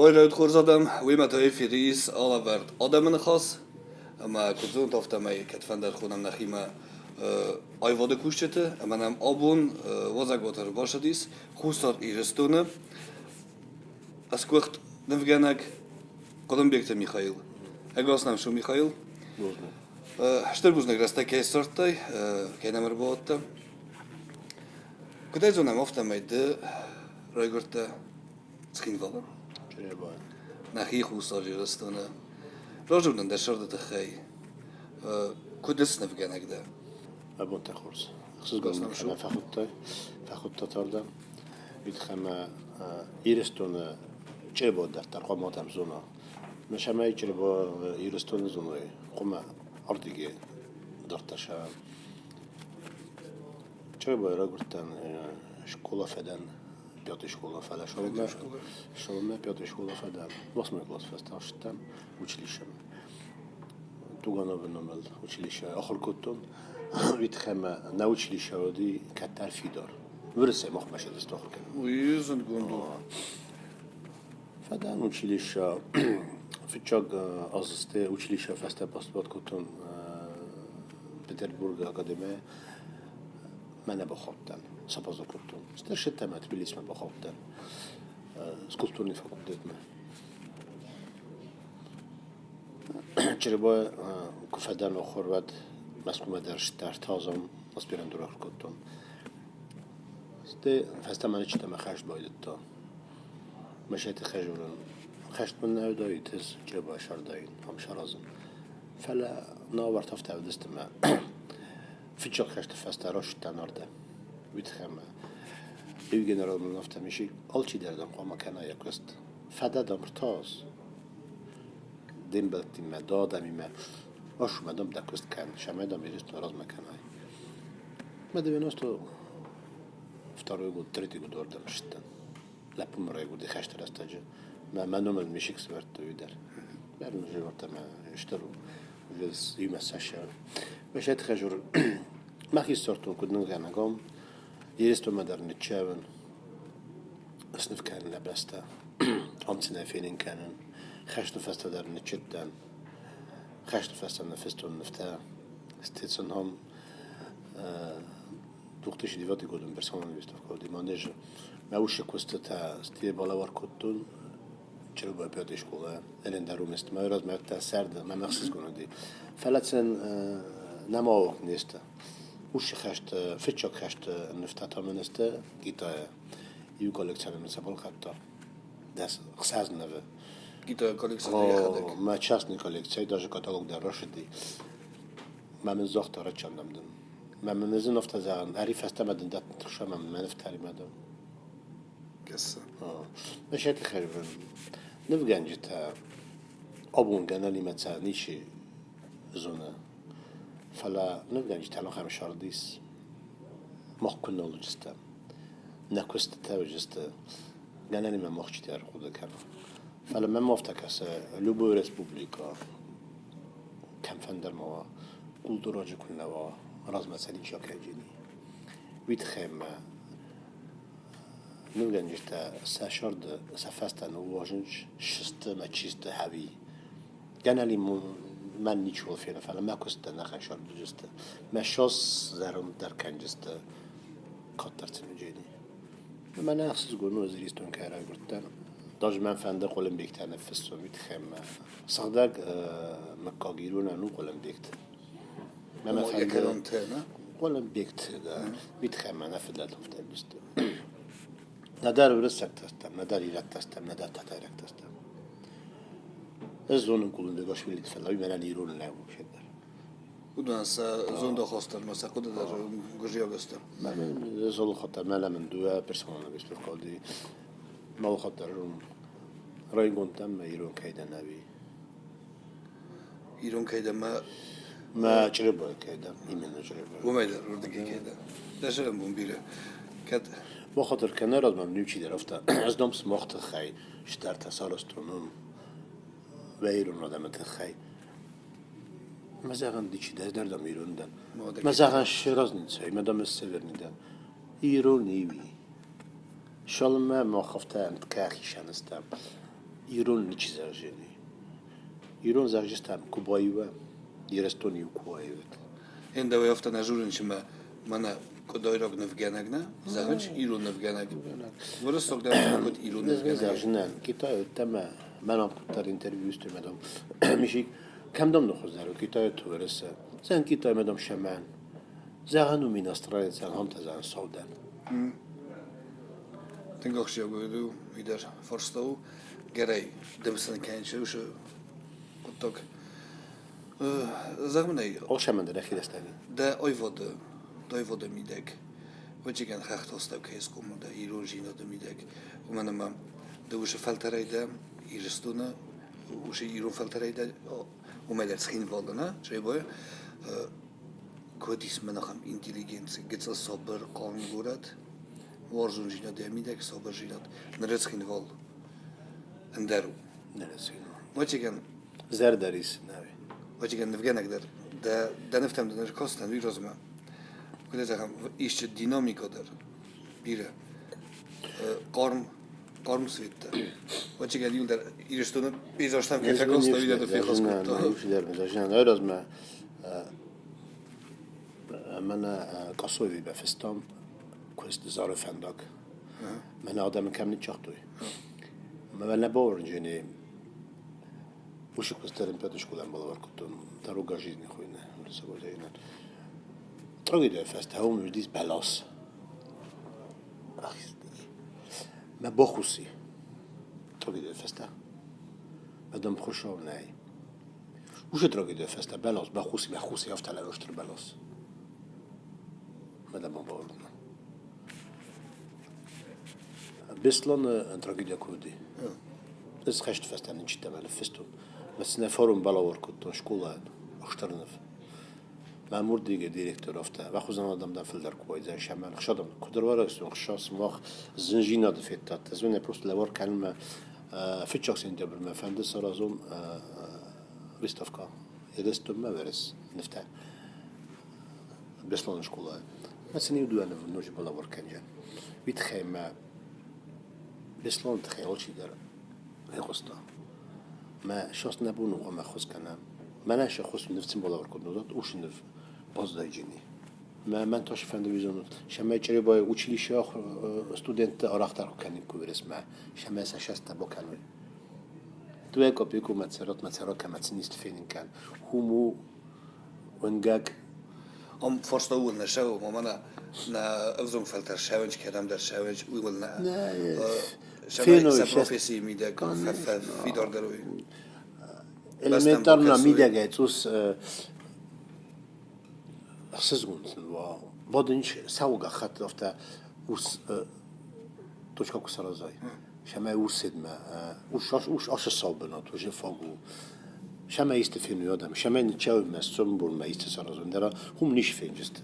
Boyruit khorsadam, wimat في رئيس على ورد آدم خاص اما كنتون تافت ماي كتفندر خونم نخیمه آیواده کوشته اما نم آبون وزگ واتر باشدیس خوستار ایرستونه از کوخت نفگنگ کدام بیکت میخائیل اگراس نم شو میخائیل هشتر بوزنگ راسته که سرتای که نمر باته کدای زونم افته میده رایگرته سخین والم نخی خوستار ایرستونه راجبن دشرده تخی کدس نفگنگ ده أبون تخرس خصوص قلنا أنا فخدت تطردم يتخمى إيرستون چربو در ترقامات هم زونا مش همه چربو إيرستون زونوي قم أرضي درتشا چربو را قلتن شكولا فدن بيات شكولا فلا شلون بيات شكولا فدن واسمه كلاس فستاشتم وچليشم دوغانا بنامل وچليشة آخر كتون ويتخمى نوچليشة ودي كتر فيدار ورسه مخمشة دستاخر كده ويزن قندو فدان وچليشة في تشاق أزسته وچليشة فسته باسبات كتون بيتربورغ أكاديمية منه بخوابتن سپازا كتون استرشت تمت بليس من بخوابتن سكولتورني فاكولتت من چربا كفدان آخر ود مسكومة در تازم aspirandura كتون است فسته من چیت ما خشت باید تا مشیت خجورن خشت من نودایی تز چربا شرداین هم شرازم فلا ناورت هفته ودست ما فيتشر خشت فسته راش تنارده ويتخم يو جنرال من هفته میشی آلچی دردم قام کنه یکست فدا دمرتاز دیم بلتی ما دادمی ما آشو مدام دکست کن شمایدم بیرست نراز مکنه مده بیناستو второй год, третий год орден шттен. Лапум райгуди хашт растаджа. ما نومل مشيك سبرت ويدر. بعدين جورت ما اشتروا جلس يوم الساشا. باش يتخجر ما خي صرتون كنا نقعنا قوم يرستو ما در نتشاون أصنف كان لبستا أمسنا فين كانن خشت فستا در نتشدن خشت فستا نفستو نفتا استيتسن هم دوختش دیواتی کدوم برسانه بیستف کردی مانج موش کوسته تا ستی بالا وار کتون چرا با پیادش کوله الان درو مست ما راز مرد سرد ما مخصوص کندی فلاتن نما وقت نیست وش خشت فتشک خشت نفت تا منسته گیتا یو کالکسیون مثلا خطا دست خساز نوه گیتا کالکسیون ما چاست نیکالکسیون داشت کاتالوگ در راشدی ما من زخت را چندم دم ما من نزن نفت زعان عارف استمدن دات ترشا ما نفتاري مادام قصة مشيت خربن نفجان جتا أبون جانا لي متسانيشي زونا فلا نفجان جتا لو خمس شارديس مخ كنا لو جستا نكوست تاو جستا جانا لي ما مخ جتار خود كنا فلا ما مفتكس لوبو ريسبوبليكا كم فندر موا كل دراجة كنا وا راز مثلا شاكر جيني ويتخيم نوجن جتا ساشرد سفستا نواجنج شست ما تشيست هابي جانا لي من نيشول فينا فلا ما كست نخن شرد جست ما شوس زارم در كان جست كتر تنجيني ما ناخذ قولنا زريستون كارا قلتنا داج من فنده قولن بيكت نفسه ويتخيم صدق مكاجيرونا نو قولن بيكت ما يكلم تانا ولا بيكت بيتخمى نفذ لطفت بست ندار ورسك تستم ندار يلك تستم ندار تتارك تستم الزون نقول نقاش في اللي تفلأ بما نيرون لا وشدر ودنا زون ده خاصة مثلا قد در جزيرة قستم ما من زول خطر ما لا من دوا برسونا بس بقولي ما خطر راي قنتم ما يرون كيدا نبي يرون كيدا ما جربوا كذا إيمان جربوا وما يدر وردك كذا ده شغل بومبيله كذا بخاطر كان راد ممنوع شيء درفته از دم سماخت خی شتر تسالستونم ویرون راد متخی مثلا دیچی در دم ایروندن مثلا شراز نیست مدام السفر ندن ایرون نیوی شال ما خفته انت کاخی شنستم ایران چیزا جنی ایران زاجستم کوبایی و دیرستونی و کوبایی و Én de olyan aftan žurin ćemo mana kod ojrog nevgenek, ne? Zahrać ilu nevgenek. Vrstog da kod ilu nevgenek. زاجنان کتای تم منم کتار اینترویو استمدم میشی کم دم نخوز دارو کتای تو برسه زن کتای مدام شمان زغنو من استرالیا زن هم تزن سودان Ten gochsja goju ider forstau. Gerej, demsen kenče už kotok. Zagmnej, آش من در اخیر استانی de oj wody midek. Wat igen gracht als ook hees komen, de ilu zino de midek. Om maar de už falterejde, hier stone, už ilu falterejde, om het geen vallen, ne? Zeg boy. Kodis men nog intelligentie, get zo sober, kalm wordt. Warzone zino de midek, sober zino. Nerets geen val. En daarom. نرسیم Wat igen زردریس نوی Wat ik nevgenek der neftem der kosten wie rozma. Kule zeggen is het dynamico der. Bire. Qarm svitte. Wat ik die der hier stonden bezig staan ke kosten wie der veel kost. نمیشه در میذاشتن آره از من قصوی بفستم کوست زار فندق من آدم کم نیچاختوی من نباور جنی وش كوسترن بيتش كلام بالور كنتم ترو جاجيني خوينا لسه قلنا تروي ده فاست هو مرديس بلاس ما بخوسي تروي ده فاستا بدم خوشو ناي وش تروي ده فاستا بلاس بخوسي افت على وشتر بلاس بدم بقولنا بسلون تروي ده كودي Das recht fest an den Chittamel Festum. Was ne Forum Balawar kutton Schule Achtarnef. ما مردیگه دیرکتور افته و خوزن آدم دم فلدر کوی زن شمان خشادم کدرواره است و خشاس ماخ زنجینا دفیتات تزونه پروست لوار کلمه فیتشاکس اینجا برم فنده سرازم ویستافکا یدستم ما برس نفته بسلان شکوله مثلا یودو أنا نوج بلوار کنجان بيتخيم بسلان تخيل شيء در هيقصنا ما شخص نبونه وما خص كنا ما ناش خص نفس بلوار كنا دات وش نف باز دايجيني ما انتش فند ويزون شما يجري باي وشلي شاخ ستودنت أراختر كانين كويرس ما شما ساشست بوكانوي توي كوبيكو ماتسرات كماتسنيست فين كان همو ونجاك Om första åren när jag var man när övergångsfältar challenge kedam där challenge vi vill فينو شما profesi mi det خفف في دار دروي elementarna midega tus خصوصاً و بعدش سوق خط رفته وس توش كاكو سرازاي شما وسد ما وش أش صابنات وش فاقو شما يستفينوا يادم شما نتشاور ما سومبول ما يستسرازون درا هم نيش فين جست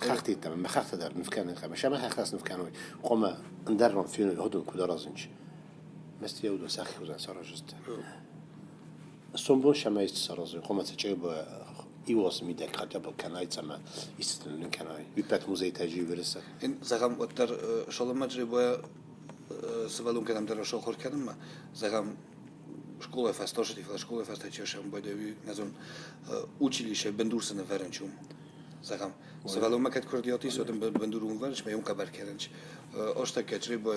خختي تمام ما خخت در نفكان خما شما خخص نفكانوي قوما ندرن فينو هدون كدرازنش مست يودو ساخي وزن سراجست سومبول شما يستسرازون قوما تجيب إيواس ميدا كاتبه كناي تما يستنون كناي بيبات موزي تاجي برسه إن زعم وتر شلون ما جري بويا سوالون كلام در شو خور كلام ما زعم школа фастошти фла школа фастачешам бойдеви назон училище бендурсене веренчум загам савало макет кордиоти содем бендурум веренч меум кабар керенч ошта кечри бо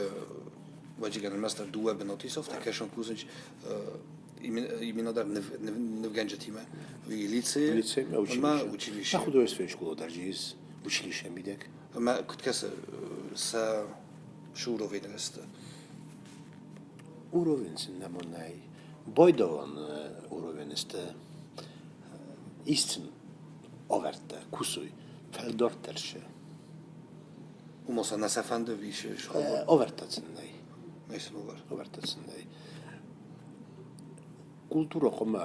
ваҗиган мастер дуа бенотисов така шон кузенч именно дар невганҗатима ви лице ма училище خدوش في школу درجيز училище мидек ма куткас са шуровинест уровень синнамонай Boydovan uroveniste istinn averte kusui feldorterse. Umosa nasafande vishe shkova. Avertatsennai. Neyse var. Avertatsennai. Kultura koma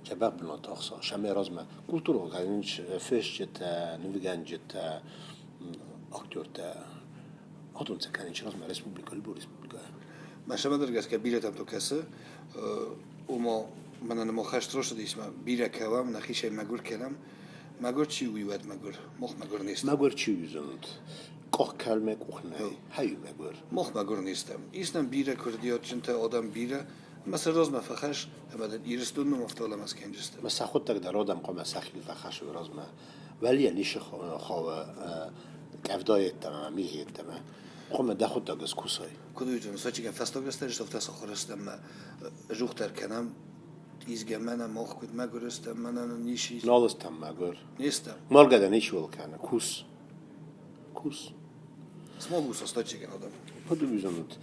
cebab buna taxsa. Şame razma. Kultura galinç feşjete, nvigancete, aktörte. Adon çekaninç razma respublika, libo respublika. ما شما درگاز که بیره تام تو کسه اوما من ما خش تروش دیسم بیره کلام نخیشه مگور کلام مگور چی ویود مگور مخ مگور نیست مگور چی ویزند koch kelme kuchen hay me gör Mocht maar gewoon istem bire kurdiot چنته آدم بیره مثل روز مفخش اما در ایرستون مفتاله مسکن جسته بس خودت در آدم قام سخیل فخش و رازمه ولی نیش خواه کفدایت تمام میگید تمام قام ده خود داغز کوسای کدوی جون سوچی که فستو گسترش تو فست خورستم ما جوخ تر کنم ایزگه منم مخ کد ما گرستم منم نیشی نالستم مگر نیستم مرگه ده نیش ول کنه کوس سما بوس استاد چیکن آدم خودو بیزنود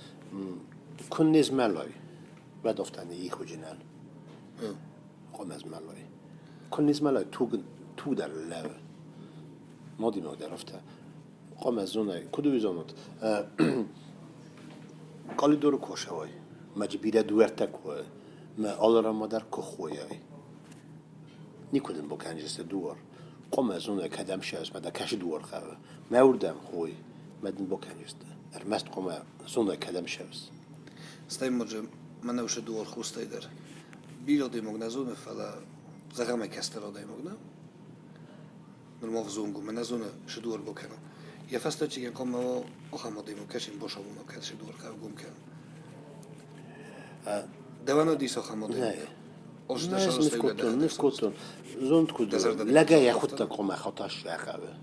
کن نیز ملای بعد افتانی ای خوجینال قام از ملای کن نیز ملای تو در لب مادی ما در افته قام از زونه کدو بیزنود قالی دور کوشوای مجبیره دوورتک و ما آلرا مادر کخویای نیکودن با کنجست دور قام از زونه کدم شاز مده کش دور خواه موردم خوی مدن با کنجست ارمست قام زونه کدم شاز استای مجم من اوش دوار خوستای در بیرا دیموگ نزونه فلا زغمه کستر آدایموگ نه نرماف زونگو من نزونه شدور بکنم یه فستا چیکن قام ما آخام آدایموگ کشیم باشا بونا کش شدور خواه گم کنم دوانو دیس آخام آدایموگ نه اوش نه دشار استای نفکتون زند کدو لگه یا خودت قام خطاش یخوه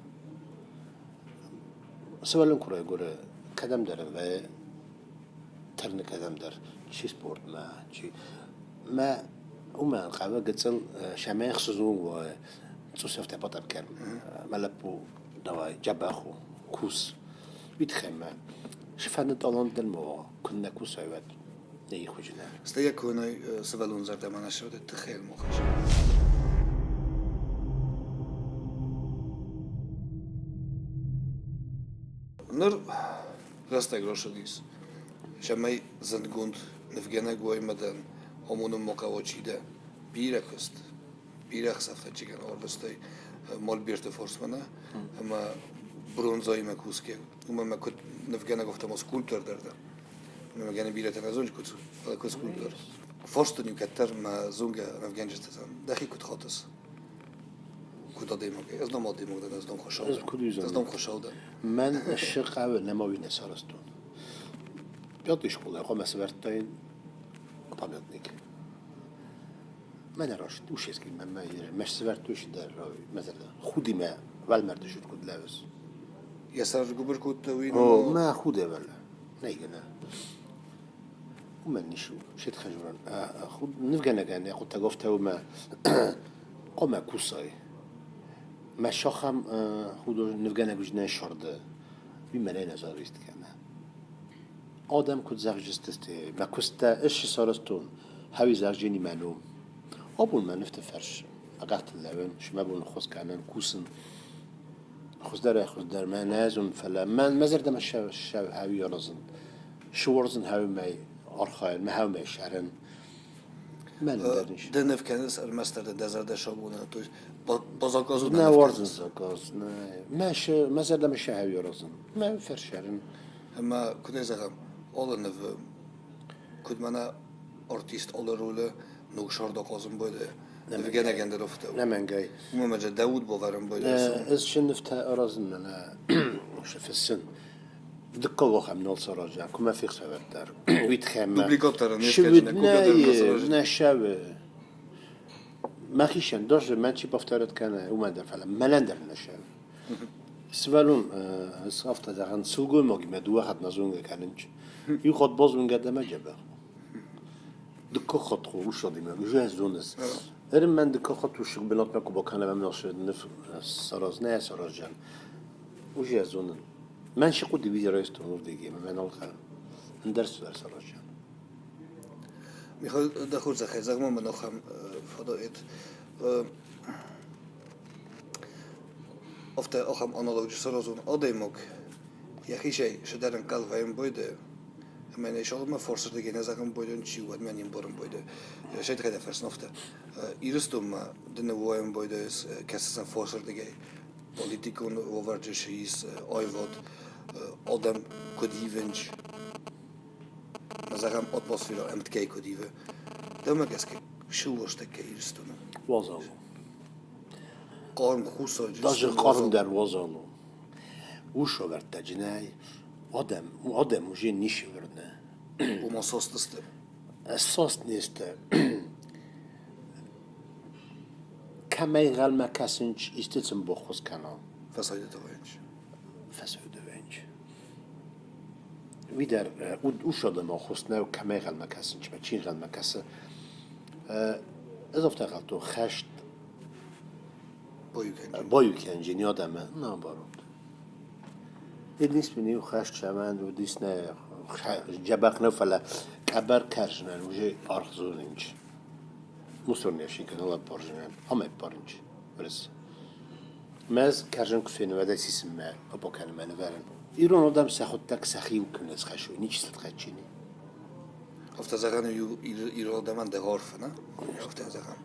سوالن کرای گوره کدم دارم و ترن کدم در چی سپورت ما چی ما وما قبل قتل شماخ سزون و تصفت بطب كان ملبو دواي جباخو كوس بيتخمى شفنا طالون دلمو كنا كوس عواد نيجي خوجنا استای کنای سوالون زرده من شده تخیل مخش نر راسته گروش دیس شمای زندگوند نفگنه گوی مدن همونم مقاوچیده بیرکست بیرک سفته چیکن آردستای مال بیرت فورس منه اما برونزایی مکوس که اما ما کد نفگنه گفتم از کولتر درده اما گنه بیرت نزونج کد ولی کد کولتر فورس نیو کتر ما زونگه نفگنجت تزن دخی کد خاطس کد آدیمو که از نم آدیمو داد از نم خوشحال از نم خوشحال داد من الشق أول نموي نسارستون بيضيش والله قام سبرتين طبيعتنيك ما نراش وش يسكي ما مش سبرتوش دار مثلا خودي ما والمردش تكون لابس یسر گوبر کد توین ما خودي ولا نيجنا وما نشو شيت خجوران خود نفجنا كان ياخد تجافته وما قام كوساي ما شخم خودو نفجنا جوجنا شرده بیماری نزاریست کنه آدم کد زرجستسته ما کسته اش سارستون هوی زرجینی معلوم آبون من نفت فرش اقعت اللون شما بون خوز کنن کوسن خوز در ما نازون فلا من مزردم الشو هوی رزن شورزن هوی می آرخاین ما هوی می شهرن من ندارنش ده نفکنس المستر ده دزرده شابونه تو بازاکازو نه ورزن زاکاز نه ماش مزردم الشو هوی رزن ما فرشرن اما کد زغم آل نف کد منا ارتیست آل روله نوشار دا قازم بوده نفگنه گنده رفته نه من جاي وما مجا داود باورم بوده از شنفتها أرزن أنا مش في السن دقة وخم نول سراجع كما في خسارة دار ويتخم دوبليكات ترى نيس شود كأجنة كوبيا در مسراج نشاو ما خيشن درج ما شي بفترض كان وما در فلا ملندر نشاو سوالون صافت ده عن سوقو ماجي ما دو واحد نزون كاننج يخد باز من قدام جبه دقة خطخو وش هذي ما جاهز دونس ارم من دقة خطو شغل بنات ماكو بكنا ما ناش نف سراز نه سراجان وجاهز دونن من شي قد بيجي رئيس تنور ديجي ما نالخ ندرس در سراجان میخواد دخول زخه زغما من آخم فضایت افته آخم آنالوجی سرازون آدیموک یخی شی شدرن کل ویم بوده من ایشال ما فرصت دیگه نزدم بودن چی بود من این بارم بوده شاید خیلی فرس نفته ایرستم ما دنه وایم بوده از کسی فرصت دیگه پلیتیکون و ورزشیس آیواد آدم کدیونج نزدم اتمسفéra امتکی کدیوه دم کس که شو وشته که ایرستم وازالو قارم خوصا داش قارم در وازالو وشو ورد جناي آدم وجه نیش ورنه Bu masaslıstı. اساس نیست کمی غلمه کسینچ استیتم بخوز کنم Fesaydı da oyuncu. فساد ونج ویدر او شده ما خسته و کمی غلمه کسینچ و چین غلمه کسه از افتخار تو خشت Boyu genci. بایو کنجینی آدمه نه بارود این نیست بینی و خشت شمند و دیست نه جبک نه فلا کبر کرجنن وجه آرخزون اینج مصر نیشین که نلا پارجنن همه پارنج برس مز کرجن کفینه و دست اسم ما ابو کلمه نورن ایران آدم سخت تک سخی و کنز خشوی نیچ ست خشینی Hafta zaten İro demen de harf ne? Hafta zaten.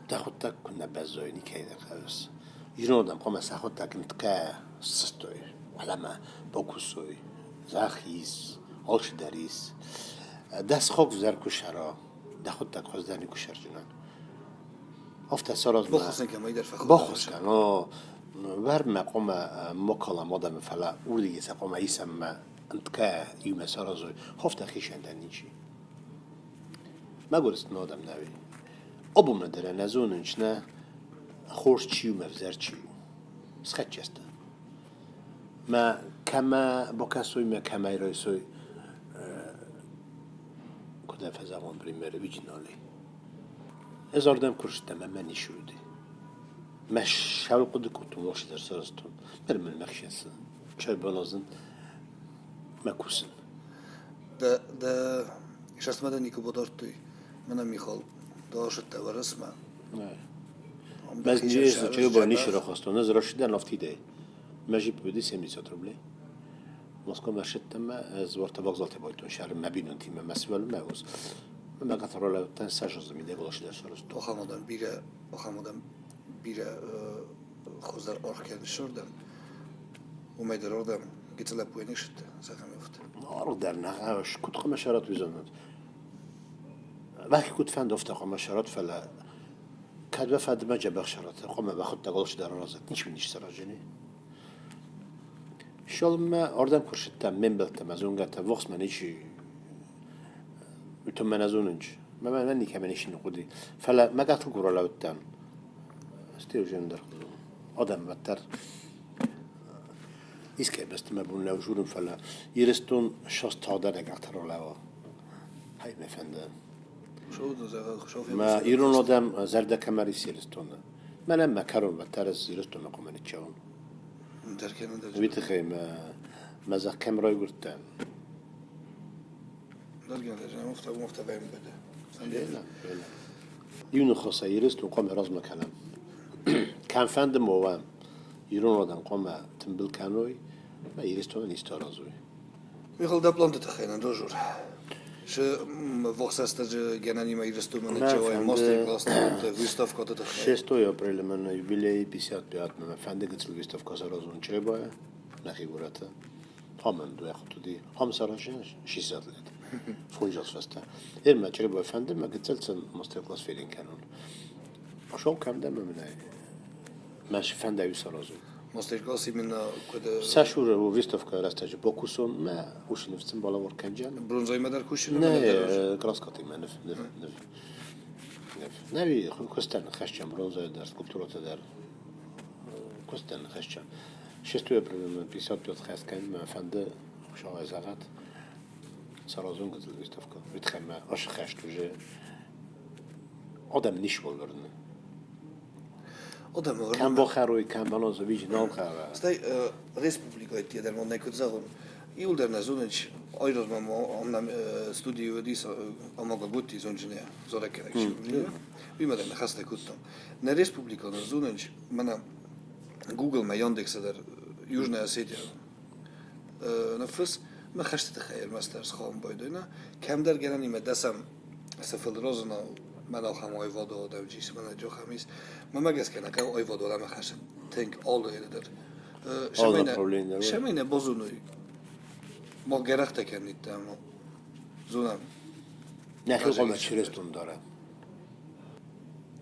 تاخد تک کنه بزاینی که ایده خواهس ایران آدم قام سخت تک متکه سستوی علما باکوسوی زخیز آلش دریس دست خوک زر کشرا دخود تک خوز درنی کشر جنان افت سراز ما Bakılsın ki ama ider fakir. باخوز کن ور مقام مکالم آدم فلا اولی سقام ایسم ما انتکه یوم سرازوی هفت خیشندن نیچی ما گرست آدم نوی ابو مدره نزوننش نه خورش چیو مفزر چیو سخت چسته ما کما با کسوی ما کمای رایسوی کدام فزمان پریمیر ویجنالی از آردم کرشتم من نشودی مش شاول قد كنتم واش در سرستون برمن مخشسن چای بلازن مکوسن De şaşmadan iki bodarttı. Bana Michal daşıt da var resme. نه بس نیست چه با نیش را خواستن از راشد در نفتی ده مجیب بودی سمی ساتربلی مسکو مرشد تم از ورت بغزالت بایتون شهر مبینون تیم مسئول موز ما قطر ولا تن سجز میده گلاش در سرستون Oxamadan bire xuzlar arken şuradan. Umeyder oradan gitselep bu enişte. Zaten yoktu. آرو در نقاش کت خمشارات ویزاند وقتی کت فند افت خمشارات فلا کد فد ما جبر شرات قم باخد تقولش در رازت نیش منیش سراجنی شال ما آردم کرشتم من بلتم از اون قطع وقت من ایشی میتونم من از اونج من نیک منیش نقودی فلا ما قطع کورا لوتن استیو جندر آدم بتر ایسکه بست ما بون لوجورم فلا یرستون شاست تادر قطع رو لوا هاي مفندم Şu da zaten şof. ما ایران آدم زرد کمری سیرستونه منم مکرون و تر از سیرستون قومن چون Derken de. ویت خیم مزه کمرای گرتن Derken de mufta benim dedi. Sen de لا لا یون خاصه یرستون قوم راز مکنم کم فند موام ایران آدم قوم تنبل کنوی و یرستون نیست رازوی Michal deplandı tıxayla rojur. Şu vaxsastacı genelime iristumunu çevay masterclass da выставка da tıxay. 6 апрель من юбилей 55 من فند قتل выставка سرازون چه باید نخی گورته همون دو اخوتو دی هم سراشن 600 لد فوجات فسته ما چه باید فند ما قتلتن ماستر کلاس فیلین کنون شو کم دم منه ماش فند یو سرازون Masterclass imенно kada سشور و выставка راستش باکوسون ما وش نفتم بالا ورکنجان bronzay medal kuşunu نه کلاس کاتی من نبی کستن خشم برونزه در سکولپتورات در کستن خشم 6 апреля من 55 خست کنیم من فنده شاه زغت سرازون گذل выставка بتخم آش خشت وجه آدم نیش بولورنه Adam var. کم با خروی کم بناز ویژنال خرا Staj Republika je tjedan od nekod zagon. I ulderna zuneć, ayrılmam ondan studiyo disa amaga gutti zonjine zorek ekşi. Bilmeden hasta kuttam. Ne Republika zuneć, mana Google ma Yandex eder Южная Осетия. Nefes ما خشت تخيل ماسترز خام بايدنا كم در جناني مدرسة سفل رازنا من آخام آیوادو دوجیس من جو خمیس من مگس کنه که آیوادو لام خشم تنگ آل در شمینه بازونوی ما گرخت کنید تمام زونم نخی قوم چرستون داره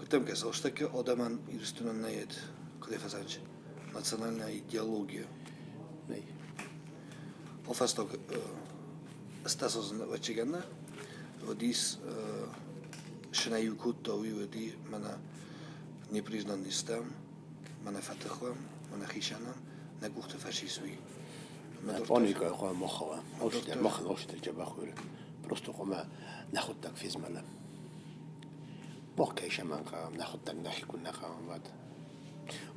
گفتم که ساشته که آدمان ایرستونن نید کلیف زنج ناسیونالنا ایدئولوژیا نه Pofestok stasozn vecsigenne, odis shnaju kutta udi mana nepriznan nistam, mana fatkhwa, mana khishanam, naguchte fashisui. بانيكا يا اخوان مخوا اوش تجيب اخوي بروستو خما ناخدك في زملاء مخ كيش منخا ناخدك نحكي كنا بعد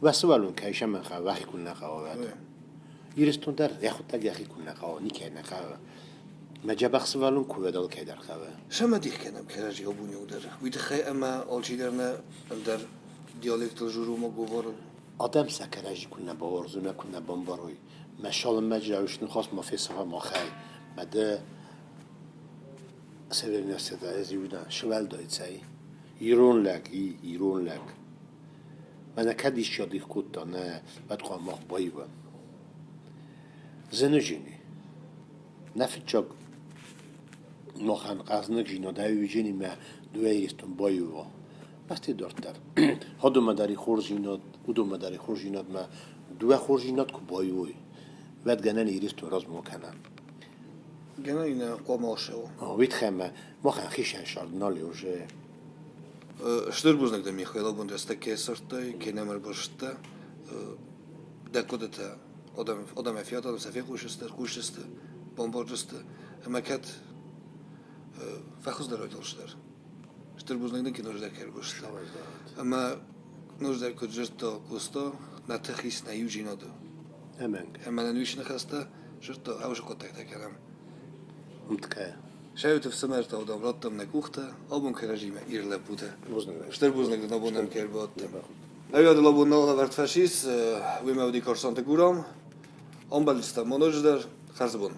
وسوالون كيش منخا واخي كنا بعد يرستون در ياخدك يا اخي كنا نيكي نخا ما جابخ سوالون كو بدل كيدر خوا شما ديك كانم كراجي obunio udar. ويتخي اما olchiderna در dialekt الجورو ما говорил. آدم سکرجی کنه با ارزونه کنه بمباروی مشال مجراوش نخواست ما في صفحه ما خیل مده سبب نستده از یودا شوال داید سعی ایرون لک من کدیش یادی کتا نه بعد قام مخ بایی بام زنجینی نفت چاک نخان قازنک جینا دایو جینی ما دویریستون بایی با بستی دارتر هادو مداری خورجینات ودو مداری خورجینات ما دو خورجینات کو بایوی ود گنن ایریست تو راز مکنن گنا اینا قماشو وید خمه ما خن خیشن شارد نالیوجه Штырбузник да Михаил Бундеста кесарта, кенемер башта, декодата, одам ефиат, одам сафи кушеста, бомбарджеста, емакет, фахуздar uitolstar. Штырбузник да кинождар кербушта. Ама нождар куджерто кусто, на тахис на южиноду. امنگ Ама на нюшина хаста, жерто ауш контакт керам. متکه Шајуте в самерта одам раттам на кухта, обун керажиме ирле путе. بوزنگ Штырбузник да набунам кербот. Навјаде лабун нога верт фашис, уиме оди корсанте гурам, амбалиста монождар, харзбун.